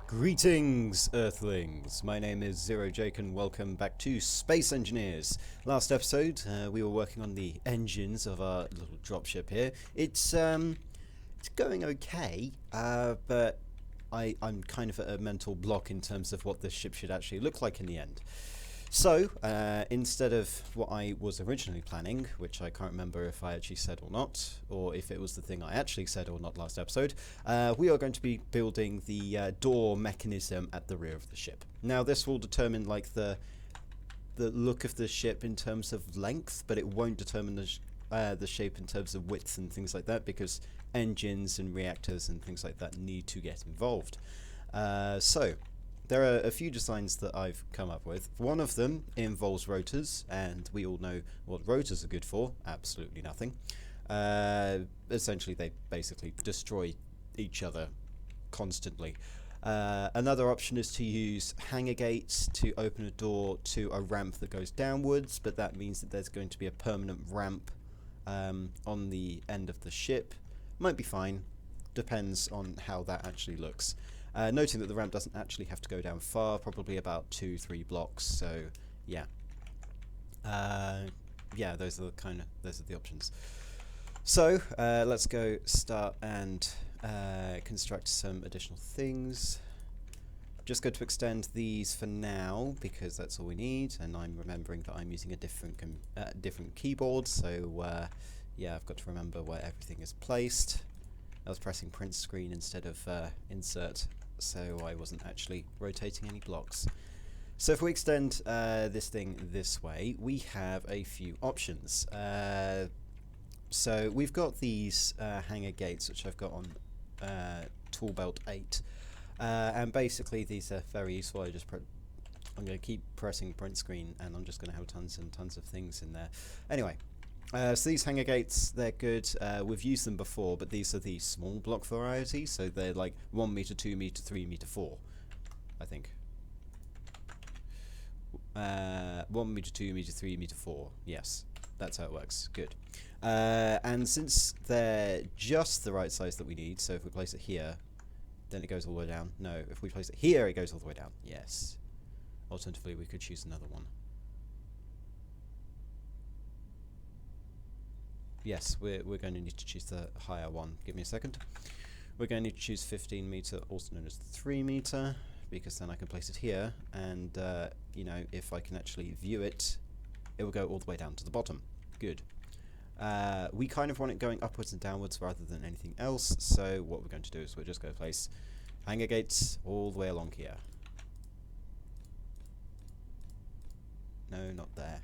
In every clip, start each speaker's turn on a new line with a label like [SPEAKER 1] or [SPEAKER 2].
[SPEAKER 1] Greetings, Earthlings! My name is Zero Jake and welcome back to Space Engineers. Last episode, we were working on the engines of our little dropship here. It's going okay, but I'm kind of at a mental block in terms of what this ship should actually look like in the end. So, instead of what I was originally planning, which I can't remember if I actually said or not, or if it was the thing I actually said or not last episode, we are going to be building the door mechanism at the rear of the ship. Now, this will determine like the look of the ship in terms of length, but it won't determine the shape in terms of width and things like that, because engines and reactors and things like that need to get involved. So there are a few designs that I've come up with. One of them involves rotors, and we all know what rotors are good for. Absolutely nothing. Essentially, they basically destroy each other constantly. Another option is to use hanger gates to open a door to a ramp that goes downwards, but that means that there's going to be a permanent ramp on the end of the ship. Might be fine. Depends on how that actually looks. Noting that the ramp doesn't actually have to go down far, probably about 2-3 blocks. So yeah, yeah, those are the options. So let's go start and construct some additional things. Just going to extend these for now because that's all we need, and I'm remembering that I'm using a different keyboard. So yeah, I've got to remember where everything is placed. I was pressing print screen instead of insert, so I wasn't actually rotating any blocks. So if we extend this thing this way, we have a few options. So we've got these hanger gates, which I've got on tool belt 8, and basically these are very useful. I'm going to keep pressing print screen, and I'm just going to have tons and tons of things in there. Anyway. So these hanger gates, they're good. We've used them before, but these are the small block variety, so they're like 1 meter, 2 meter, 3 meter, 4, I think. 1 meter, 2 meter, 3 meter, 4. Yes, that's how it works. Good. And since they're just the right size that we need, so if we place it here, then it goes all the way down. No, if we place it here, it goes all the way down. Yes. Alternatively, we could choose another one. Yes, we're going to need to choose the higher one. Give me a second. We're going to need to choose 15 meter, also known as 3 meter, because then I can place it here, and you know, if I can actually view it, it will go all the way down to the bottom. Good. We kind of want it going upwards and downwards rather than anything else, so what we're going to do is we're just going to place hanger gates all the way along here. No, not there.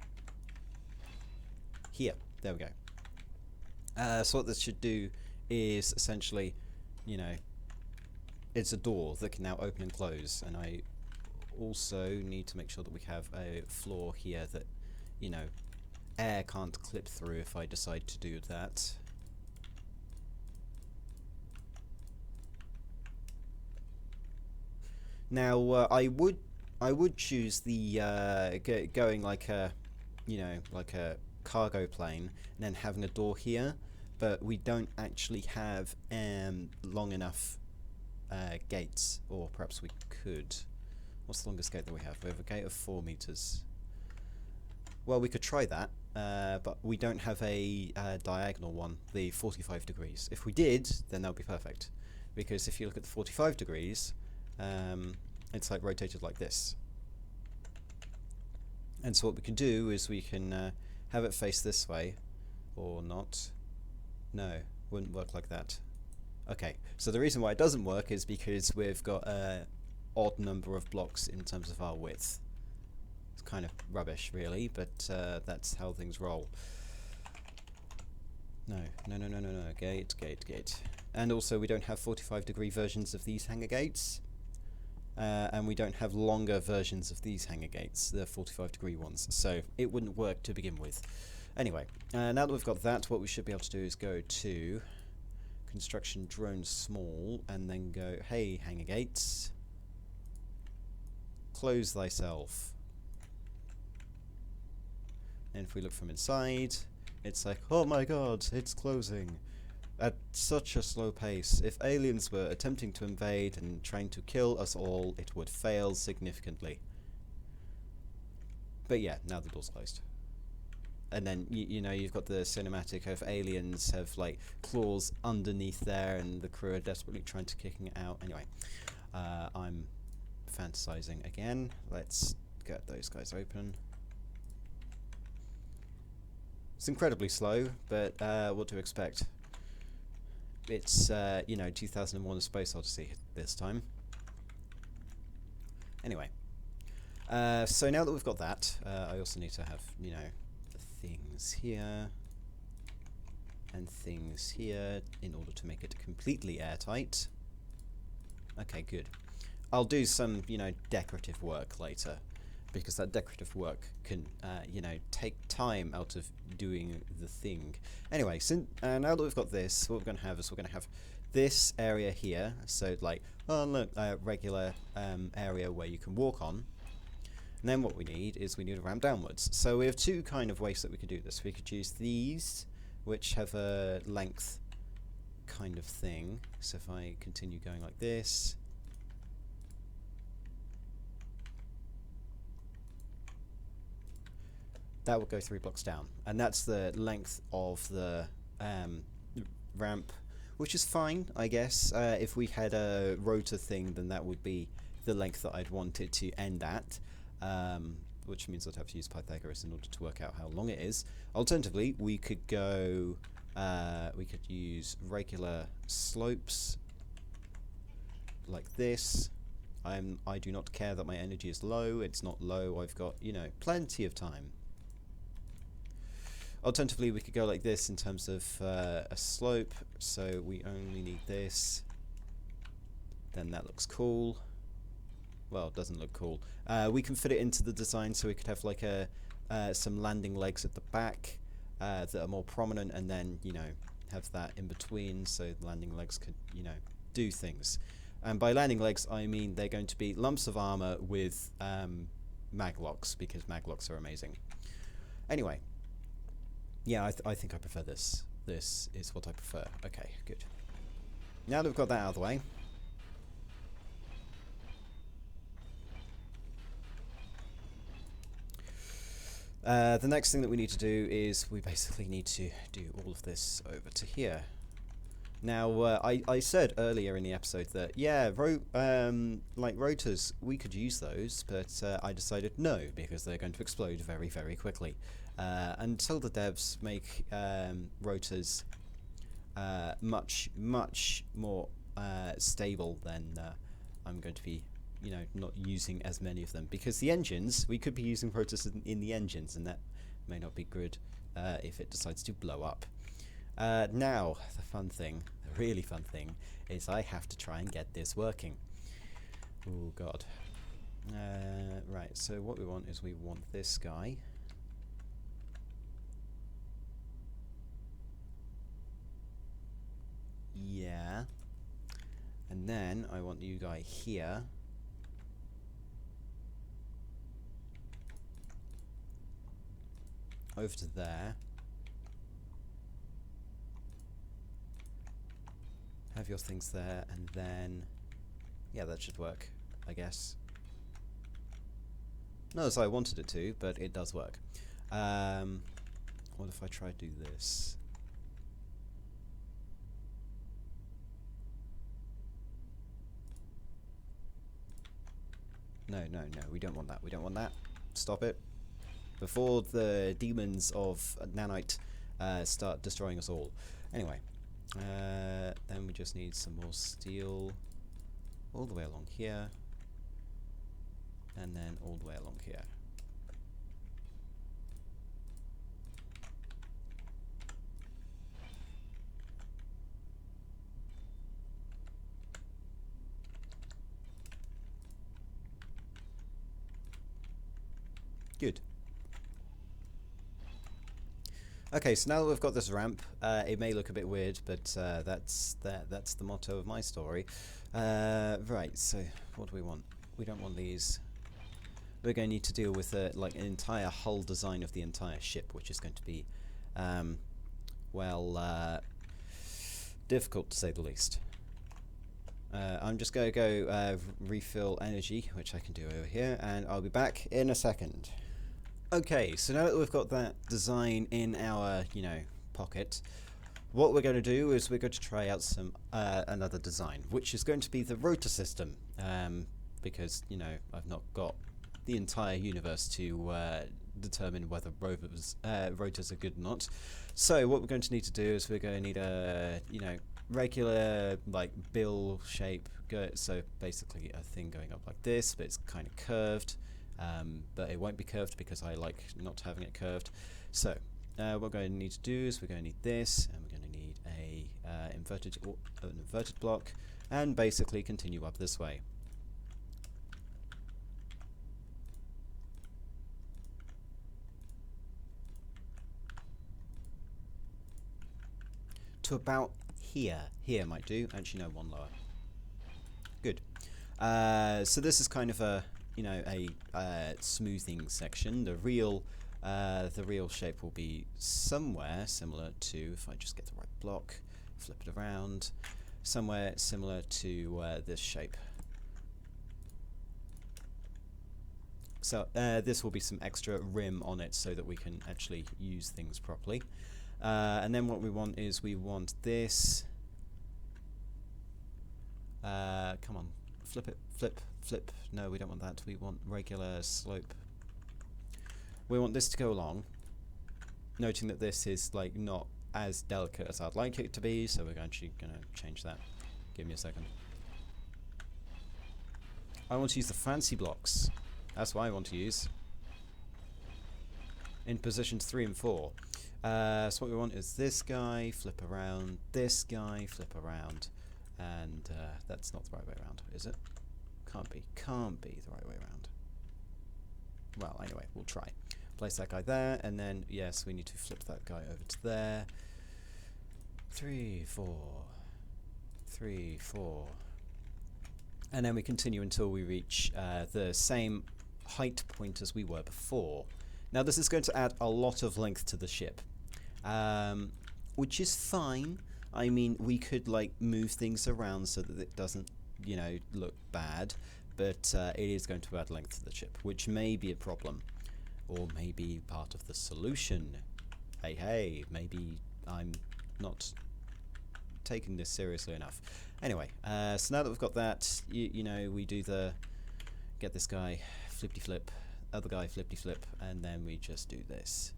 [SPEAKER 1] Here. There we go. So what this should do is essentially, you know, it's a door that can now open and close, and I also need to make sure that we have a floor here that, you know, air can't clip through if I decide to do that. Now I would choose the going like a, you know, like a cargo plane and then having a door here, but we don't actually have long enough gates, or perhaps we could. What's the longest gate that we have? We have a gate of 4 meters. Well, we could try that, but we don't have a diagonal one, the 45 degrees. If we did, then that would be perfect, because if you look at the 45 degrees, it's like rotated like this. And so what we can do is we can have it face this way, or not. No, wouldn't work like that. Okay, so the reason why it doesn't work is because we've got an odd number of blocks in terms of our width. It's kind of rubbish, really, but that's how things roll. No, gate. And also we don't have 45-degree versions of these hanger gates. And we don't have longer versions of these hanger gates, the 45-degree ones, so it wouldn't work to begin with. Anyway, now that we've got that, what we should be able to do is go to construction drone small, and then go, hey, hanger gates, close thyself. And if we look from inside, it's like, oh my god, it's closing. at such a slow pace. If aliens were attempting to invade and trying to kill us all, it would fail significantly. But yeah, now the door's closed. And then, you know, you've got the cinematic of aliens have, like, claws underneath there, and the crew are desperately trying to kick it out. Anyway, I'm fantasizing again. Let's get those guys open. It's incredibly slow, but what to expect? It's, you know, 2001: A Space Odyssey this time. Anyway, so now that we've got that, I also need to have, you know, things here and things here in order to make it completely airtight. Okay, good. I'll do some, you know, decorative work later, because that decorative work can, you know, take time out of doing the thing. Anyway, now that we've got this, what we're going to have is we're going to have this area here. So, like, oh look, a regular area where you can walk on. And then what we need is we need a ramp downwards. So we have two kind of ways that we could do this. We could use these, which have a length kind of thing. So if I continue going like this, that would go 3 blocks down. And that's the length of the ramp, which is fine, I guess. If we had a rotor thing, then that would be the length that I'd want it to end at. Which means I'd have to use Pythagoras in order to work out how long it is. Alternatively, we could go, we could use regular slopes like this. I do not care that my energy is low. It's not low. I've got, you know, plenty of time. Alternatively, we could go like this in terms of a slope. So we only need this. Then that looks cool. Well, it doesn't look cool. We can fit it into the design, so we could have like some landing legs at the back that are more prominent, and then, you know, have that in between, so the landing legs could, you know, do things. And by landing legs, I mean they're going to be lumps of armor with maglocks, because maglocks are amazing. Anyway, yeah, I think I prefer this. This is what I prefer. Okay, good. Now that we've got that out of the way, the next thing that we need to do is we basically need to do all of this over to here. Now, I said earlier in the episode that, yeah, like rotors, we could use those, but I decided no, because they're going to explode very, very quickly. Until the devs make rotors much, much more stable, then I'm going to be, you know, not using as many of them, because the engines, we could be using rotors in the engines, and that may not be good if it decides to blow up. Now, the fun thing, the really fun thing, is I have to try and get this working. Oh god. Right, so what we want is we want this guy. Yeah. And then I want you guy here. Over to there. Have your things there, and then, yeah, that should work, I guess. Not as I wanted it to, but it does work. What if I try to do this? No, no, no, we don't want that. We don't want that. Stop it. Before the demons of nanite start destroying us all. Anyway. Then we just need some more steel all the way along here, and then all the way along here. Good. Okay, so now that we've got this ramp, it may look a bit weird, but that's the motto of my story. Right, so what do we want? We don't want these. We're going to need to deal with like an entire hull design of the entire ship, which is going to be, well, Difficult to say the least. I'm just going to go refill energy, which I can do over here, and I'll be back in a second. Okay, so now that we've got that design in our, pocket, what we're going to do is we're going to try out some another design, which is going to be the rotor system, because, I've not got the entire universe to determine whether rotors are good or not. So what we're going to need to do is we're going to need a, regular bill shape. So basically a thing going up like this, but it's kind of curved. But it won't be curved because I like not having it curved. So what we're going to need to do is we're going to need this, and we're going to need an inverted block, and basically continue up this way. To about here. Here might do. Actually, no, one lower. Good. So this is kind of a smoothing section. The real shape will be somewhere similar to, if I just get the right block, flip it around, somewhere similar to this shape. So this will be some extra rim on it so that we can actually use things properly. And then what we want is we want this. Come on, flip it, flip. No, we don't want that. We want regular slope. We want this to go along, noting that this is not as delicate as I'd like it to be, so we're actually going to change that. Give me a second. I want to use the fancy blocks. That's what I want to use. In positions 3 and 4. So what we want is this guy, flip around, this guy, flip around, and that's not the right way around, is it? Can't be the right way around. Well, anyway, we'll try. Place that guy there, and then, yes, we need to flip that guy over to there. 3, 4, 3, 4. And then we continue until we reach the same height point as we were before. Now this is going to add a lot of length to the ship, which is fine. I mean, we could move things around so that it doesn't, look bad, but it is going to add length to the ship, which may be a problem, or maybe part of the solution. Hey, maybe I'm not taking this seriously enough. Anyway, so now that we've got that, we do get this guy flippy flip, other guy flippy flip, and then we just do this.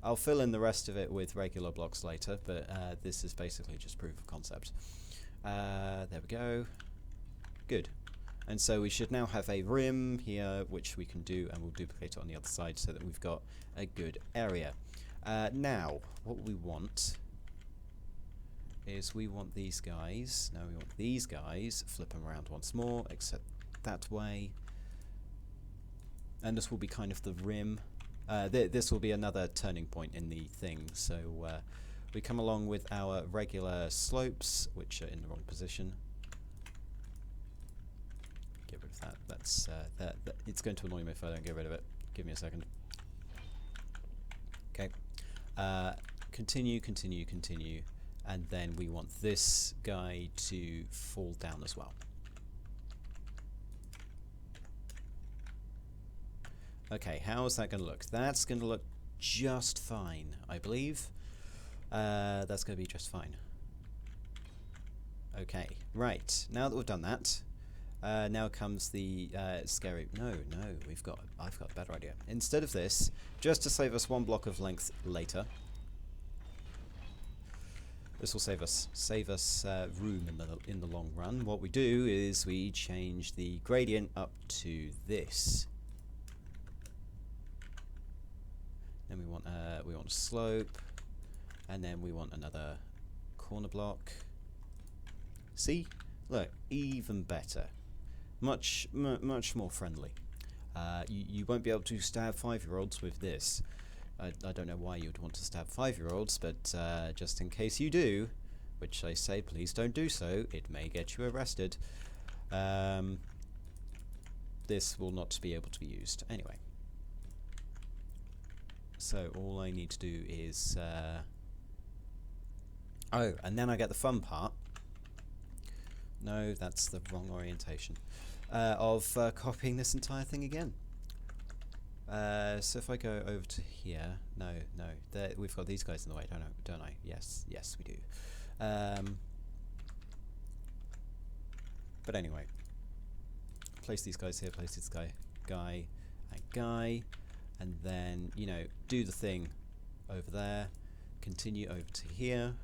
[SPEAKER 1] I'll fill in the rest of it with regular blocks later, but this is basically just proof of concept. There we go. Good. And so we should now have a rim here, which we can do, and we'll duplicate it on the other side so that we've got a good area. Now, what we want is we want these guys. Now we want these guys. Flip them around once more, except that way. And this will be kind of the rim. This will be another turning point in the thing. So we come along with our regular slopes, which are in the wrong position. Get rid of that. That's it's going to annoy me if I don't get rid of it. Give me a second. Okay. Continue, and then we want this guy to fall down as well. Okay, how is that going to look? That's going to look just fine, I believe. That's going to be just fine. Okay, right. Now that we've done that, now comes the scary... No, I've got a better idea. Instead of this, just to save us one block of length later, this will save us room in the long run. What we do is we change the gradient up to this. Then we want a slope, and then we want another corner block. See, look, even better, much more friendly. You won't be able to stab 5-year-olds with this. I don't know why you'd want to stab 5-year-olds, but just in case you do, which I say please don't do so, it may get you arrested. This will not be able to be used anyway. So all I need to do is oh, and then I get the fun part. No, that's the wrong orientation of copying this entire thing again. So if I go over to here, no, we've got these guys in the way, don't I? Yes, we do. But anyway, place these guys here, place this guy, and then, you know, do the thing over there, continue over to here,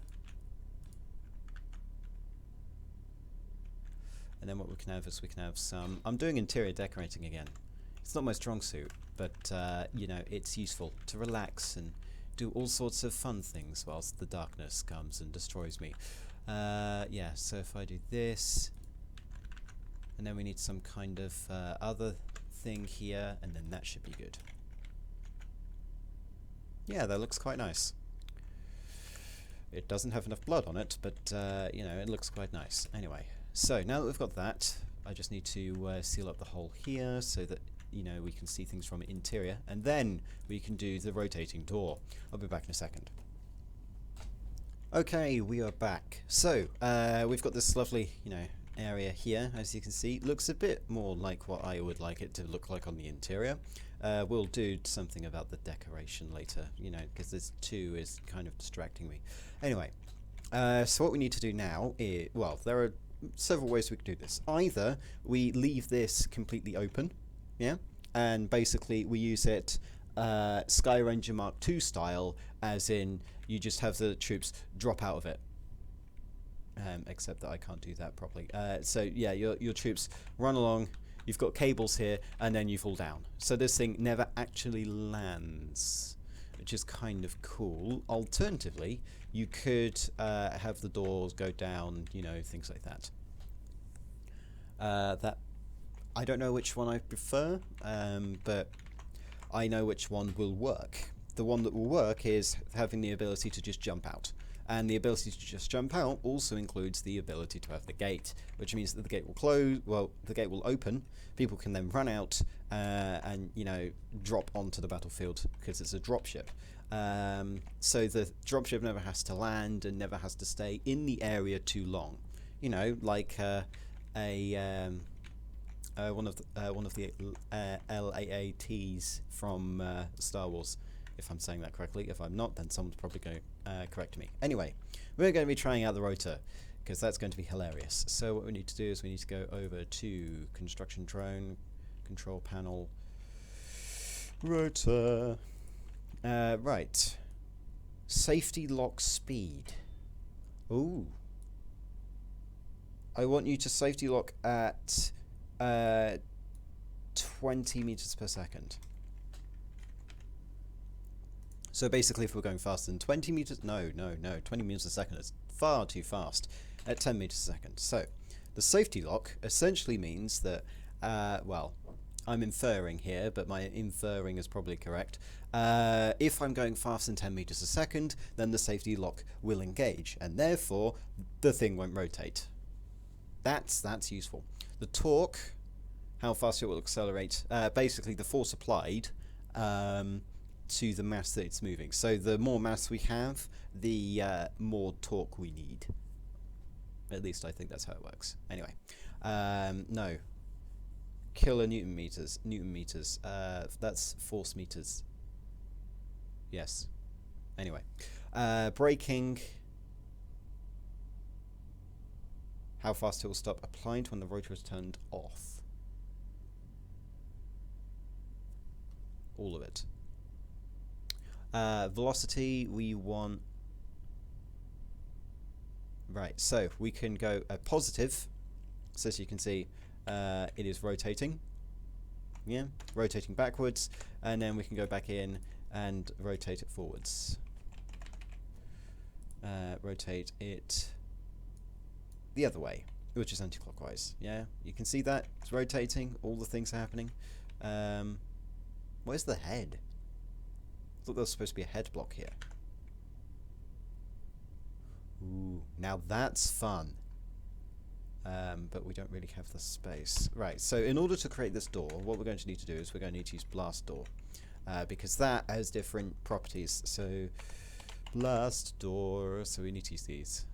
[SPEAKER 1] and then what we can have is we can have some, I'm doing interior decorating again. It's not my strong suit, but you know, it's useful to relax and do all sorts of fun things whilst the darkness comes and destroys me. Yeah, so if I do this, and then we need some kind of other thing here, and then that should be good. Yeah, that looks quite nice. It doesn't have enough blood on it, but you know, it looks quite nice. Anyway, so now that we've got that, I just need to seal up the hole here so that, you know, we can see things from interior, and then we can do the rotating door. I'll be back in a second. Okay, we are back. So we've got this lovely, you know, area here. As you can see, it looks a bit more like what I would like it to look like on the interior. We'll do something about the decoration later, you know, because this 2 is kind of distracting me. Anyway, so what we need to do now is, well, there are several ways we can do this. Either we leave this completely open, yeah, and basically we use it Sky Ranger Mark II style, as in you just have the troops drop out of it. Except that I can't do that properly. So yeah, your troops run along, you've got cables here, and then you fall down. So this thing never actually lands, which is kind of cool. Alternatively, you could have the doors go down, you know, things like that. That I don't know which one I prefer, but I know which one will work. The one that will work is having the ability to just jump out. And the ability to just jump out also includes the ability to have the gate, which means that the gate will close, well, the gate will open, people can then run out and, you know, drop onto the battlefield because it's a dropship. So the dropship never has to land and never has to stay in the area too long. You know, like one of the LAATs from Star Wars, if I'm saying that correctly. If I'm not, then someone's probably going to correct me. Anyway, we're going to be trying out the rotor, because that's going to be hilarious. So what we need to do is we need to go over to construction drone, control panel, rotor. Right. Safety lock speed. Ooh. I want you to safety lock at 20 meters per second. So basically, if we're going faster than 20 meters, no, 20 meters a second is far too fast, at 10 meters a second. So the safety lock essentially means that, well, I'm inferring here, but my inferring is probably correct. If I'm going faster than 10 meters a second, then the safety lock will engage, and therefore the thing won't rotate. That's useful. The torque, how fast it will accelerate, basically the force applied to the mass that it's moving. So the more mass we have, the more torque we need. At least I think that's how it works. Anyway, no. Kilonewton meters. Newton meters. That's force meters. Yes. Anyway, braking. How fast it will stop applying when the rotor is turned off. All of it. Velocity, we want... Right, so we can go positive. So as you can see, it is rotating. Yeah, rotating backwards. And then we can go back in and rotate it forwards. Rotate it the other way, which is anti-clockwise. Yeah, you can see that it's rotating, all the things are happening. Where's the head? I thought there was supposed to be a head block here. Ooh, now that's fun. But we don't really have the space. Right, so in order to create this door, what we're going to need to do is we're going to need to use blast door. because that has different properties. So blast door, so we need to use these.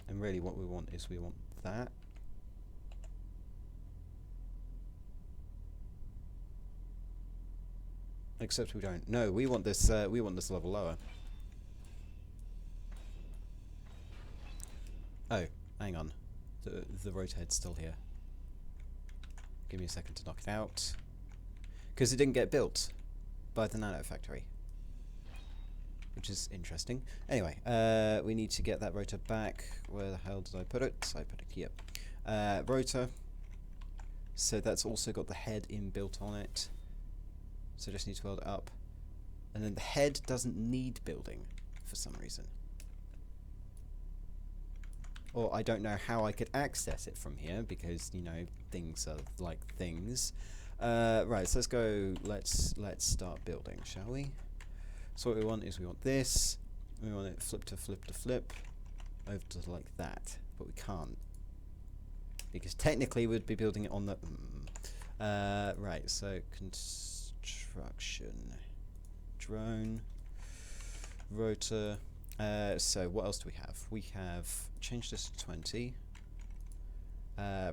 [SPEAKER 1] And really what we want is we want that. Except we don't. No, we want this level lower. Oh, hang on. The rotor head's still here. Give me a second to knock it out. Because it didn't get built by the nano factory. Which is interesting. Anyway, we need to get that rotor back. Where the hell did I put it? I put it here. Rotor. So that's also got the head inbuilt on it. So just need to weld it up. And then the head doesn't need building for some reason. Or I don't know how I could access it from here because, you know, things are like things. Right, so let's go, let's start building, shall we? So what we want is we want this. We want it flip to flip to flip over to like that. But we can't. Because technically we'd be building it on the... right, so construction. Drone. Rotor. So what else do we have? We have changed this to 20.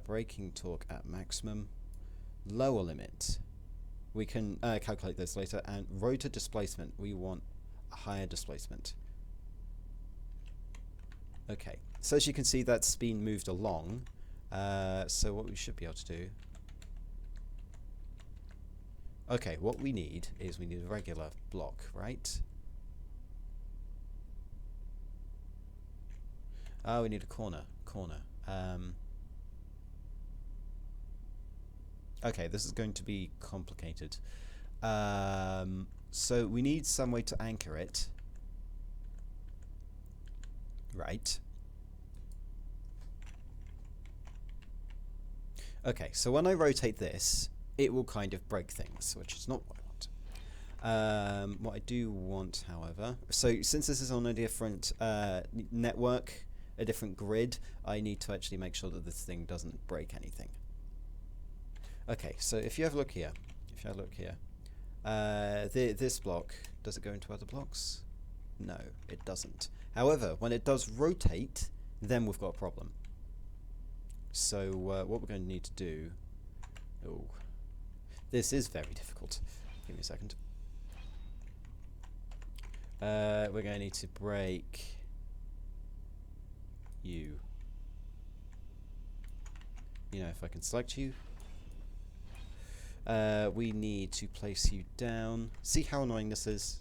[SPEAKER 1] Braking torque at maximum. Lower limit. We can calculate this later. And rotor displacement. We want a higher displacement. Okay. So as you can see, that's been moved along. So what we should be able to do... Okay, what we need is we need a regular block, right? Oh, we need a corner. Okay, this is going to be complicated. So we need some way to anchor it. Right. Okay, so when I rotate this, it will kind of break things, which is not what I want. What I do want, however... So since this is on a different network, a different grid, I need to actually make sure that this thing doesn't break anything. Okay, so if you have a look here, this block, does it go into other blocks? No, it doesn't. However, when it does rotate, then we've got a problem. So what we're going to need to do... Oh, this is very difficult. Give me a second. We're going to need to break you. You know, if I can select you. We need to place you down. See how annoying this is?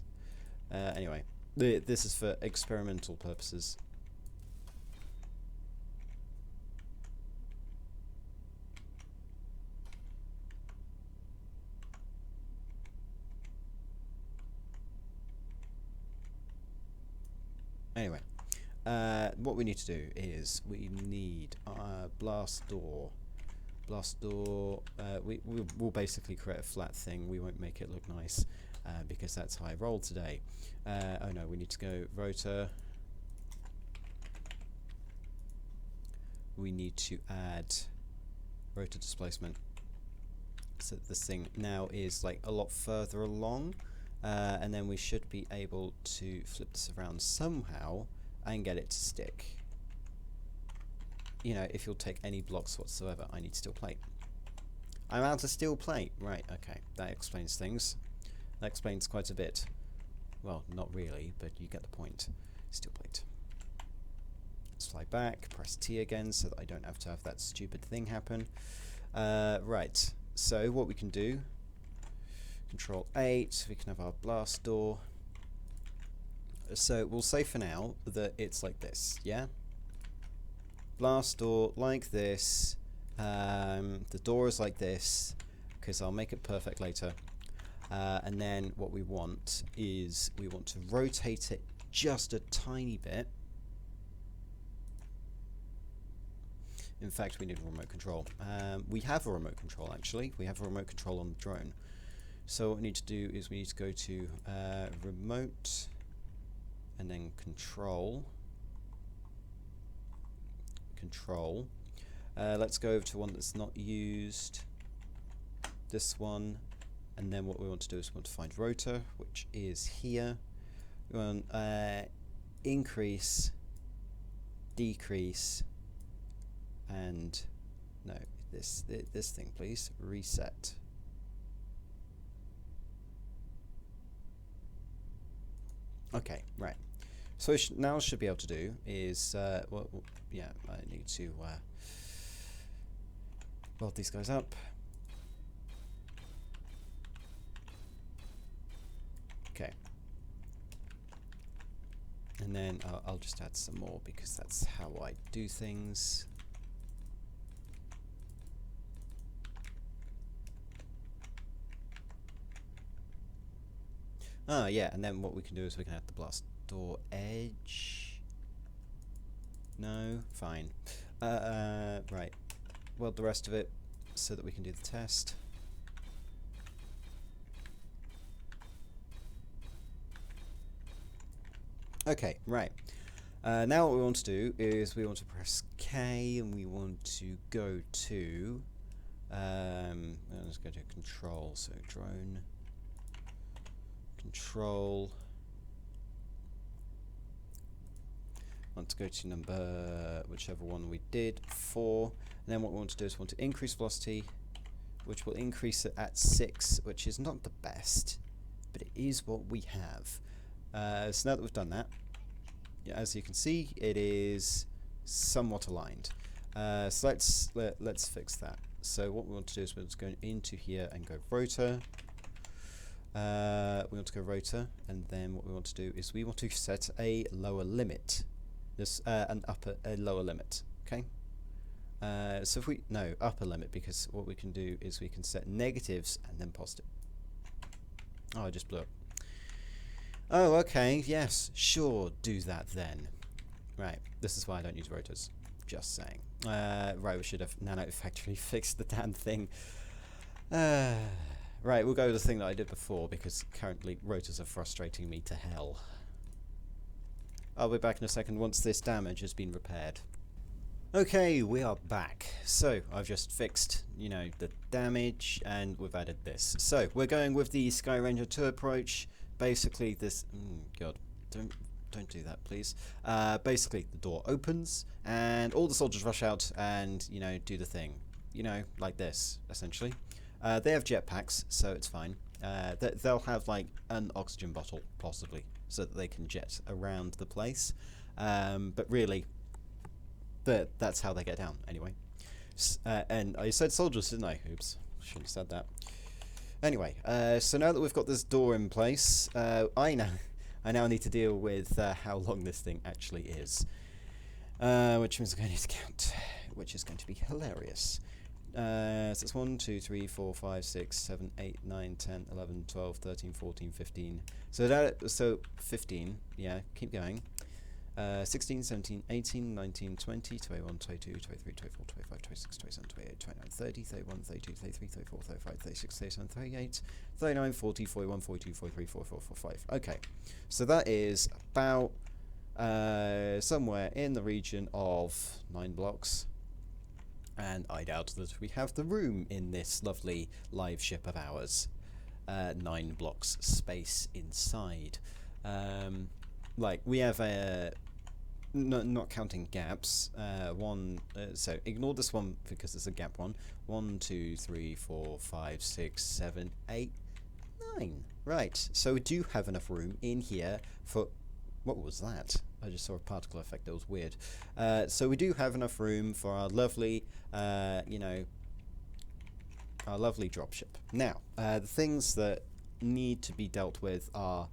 [SPEAKER 1] Anyway, this is for experimental purposes. Anyway, what we need to do is we need blast door. We'll basically create a flat thing. We won't make it look nice because that's how I roll today. Oh no, we need to go rotor. We need to add rotor displacement so that this thing now is like a lot further along. And then we should be able to flip this around somehow and get it to stick. You know, if you'll take any blocks whatsoever, I need steel plate. I'm out of steel plate. Right, okay. That explains things. That explains quite a bit. Well, not really, but you get the point. Steel plate. Let's fly back, press T again so that I don't have to have that stupid thing happen. Right, so what we can do... Control 8, we can have our blast door. So we'll say for now that it's like this, yeah? Blast door like this. The door is like this, because I'll make it perfect later. And then what we want is we want to rotate it just a tiny bit. In fact, we need a remote control. We have a remote control, actually. We have a remote control on the drone. So what we need to do is we need to go to remote and then control. control. Let's go over to one that's not used. This one. And then what we want to do is we want to find rotor, which is here. We want increase, decrease, and no, this thing, please. Reset. Okay, right. So now I should be able to do is well, yeah, I need to weld these guys up. Okay. And then I'll just add some more because that's how I do things. Ah, yeah, and then what we can do is we can add the blast door edge. No, fine. Right. Weld the rest of it so that we can do the test. Okay, right. Now what we want to do is we want to press K and we want to go to let's go to control, so drone control. Want to go to number whichever one we did, 4, and then what we want to do is we want to increase velocity, which will increase it at 6, which is not the best, but it is what we have. So now that we've done that, yeah, as you can see, it is somewhat aligned. So let's fix that. So what we want to do is we're just going into here and go rotor. We want to go rotor, and then what we want to do is we want to set a lower limit. This a lower limit. Okay. So if we upper limit, because what we can do is we can set negatives and then positive. Oh, I just blew up. Oh, okay, yes, sure, do that then. Right, this is why I don't use rotors. Just saying. Right, we should have nano-factory fixed the damn thing. Right, we'll go with the thing that I did before, because currently rotors are frustrating me to hell. I'll be back in a second once this damage has been repaired. Okay, we are back. So, I've just fixed, the damage, and we've added this. So, we're going with the Sky Ranger 2 approach. Basically, this... God, don't do that, please. Basically, the door opens, and all the soldiers rush out and, do the thing. Like this, essentially. They have jetpacks, so it's fine. They'll have, like, an oxygen bottle, possibly, so that they can jet around the place. But really, that's how they get down, anyway. And I said soldiers, didn't I? Oops, shouldn't have said that. Anyway, so now that we've got this door in place, I now need to deal with how long this thing actually is. Which means I'm going to need to count, which is going to be hilarious. So it's 1, 2, 3, 4, 5, 6, 7, 8, 9, 10, 11, 12, 13, 14, 15. So 15, yeah, keep going. 16, 17, 18, 19, 20, 21, 22, 23, 24, 25, 26, 27, 28, 29, 30, 31, 32, 33, 34, 35, 36, 37, 38, 39, 40, 41, 42, 43, 44, 45. Okay, so that is about somewhere in the region of 9 blocks. And I doubt that we have the room in this lovely live ship of ours. 9 blocks space inside. Like, we have not counting gaps, so ignore this one because it's a gap one. 1, 2, 3, 4, 5, 6, 7, 8, 9. Right, so we do have enough room in here for... What was that? I just saw a particle effect, that was weird. So we do have enough room for our lovely, our lovely dropship. Now, the things that need to be dealt with are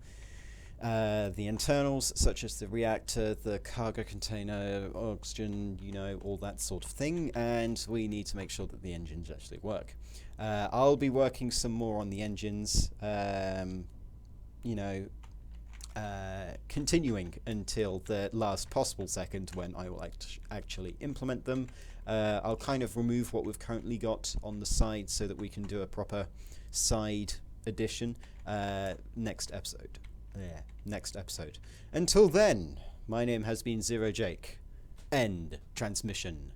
[SPEAKER 1] the internals, such as the reactor, the cargo container, oxygen, all that sort of thing, and we need to make sure that the engines actually work. I'll be working some more on the engines, continuing until the last possible second when I will actually implement them. I'll kind of remove what we've currently got on the side so that we can do a proper side addition next episode. Next episode. Until then, my name has been Zero Jake. End transmission.